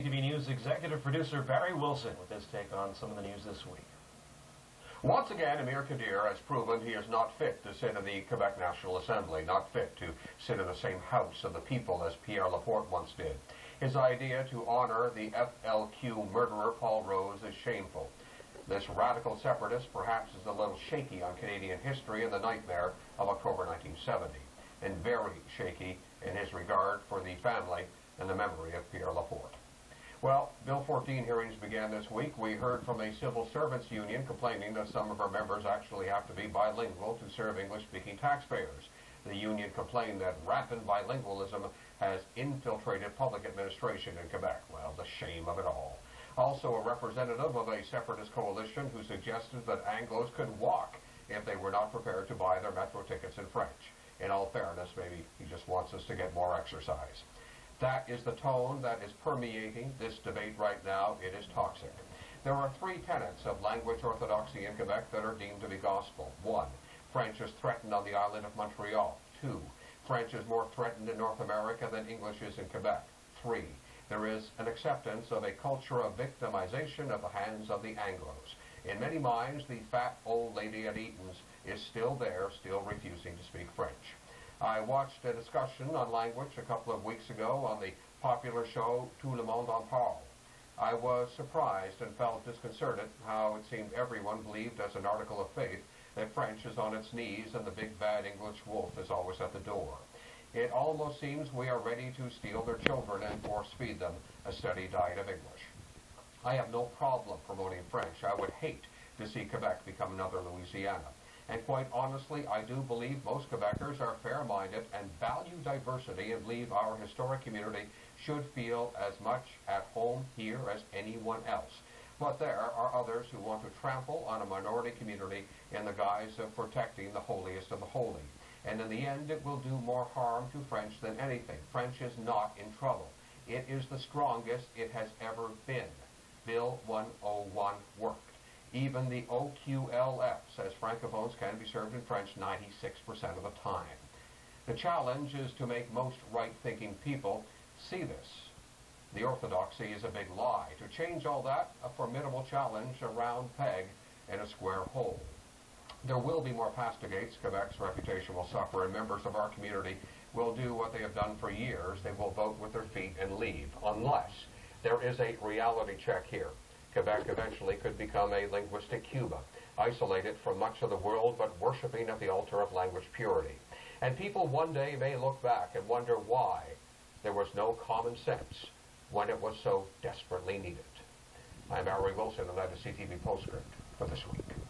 TV News executive producer Barry Wilson with his take on some of the news this week. Once again, Amir Khadir has proven he is not fit to sit in the Quebec National Assembly, not fit to sit in the same house of the people as Pierre Laport once did. His idea to honor the FLQ murderer Paul Rose is shameful. This radical separatist perhaps is a little shaky on Canadian history and the nightmare of October 1970, and very shaky in his regard for the family and the memory of Pierre Laport. Well, Bill 14 hearings began this week. We heard from a civil servants union complaining that some of our members actually have to be bilingual to serve English-speaking taxpayers. The union complained that rampant bilingualism has infiltrated public administration in Quebec. Well, the shame of it all. Also, a representative of a separatist coalition who suggested that Anglos could walk if they were not prepared to buy their metro tickets in French. In all fairness, maybe he just wants us to get more exercise. That is the tone that is permeating this debate right now. It is toxic. There are three tenets of language orthodoxy in Quebec that are deemed to be gospel. 1, French is threatened on the island of Montreal. 2, French is more threatened in North America than English is in Quebec. 3, there is an acceptance of a culture of victimization at the hands of the Anglos. In many minds, the fat old lady at Eaton's is still there, still refusing to speak French. I watched a discussion on language a couple of weeks ago on the popular show Tout le monde en parle. I was surprised and felt disconcerted how it seemed everyone believed as an article of faith that French is on its knees and the big bad English wolf is always at the door. It almost seems we are ready to steal their children and force-feed them a steady diet of English. I have no problem promoting French. I would hate to see Quebec become another Louisiana. And quite honestly, I do believe most Quebecers are fair-minded and value diversity and believe our historic community should feel as much at home here as anyone else. But there are others who want to trample on a minority community in the guise of protecting the holiest of the holy. And in the end, it will do more harm to French than anything. French is not in trouble. It is the strongest it has ever been. Bill 101 worked. Even the OQLF says francophones can be served in French 96% of the time. The challenge is to make most right-thinking people see this. The orthodoxy is a big lie. To change all that, a formidable challenge, a round peg in a square hole. There will be more pastigates. Quebec's reputation will suffer, and members of our community will do what they have done for years. They will vote with their feet and leave, unless there is a reality check here. Quebec eventually could become a linguistic Cuba, isolated from much of the world but worshiping at the altar of language purity. And people one day may look back and wonder why there was no common sense when it was so desperately needed. I'm Barry Wilson, and that is CTV Postscript for this week.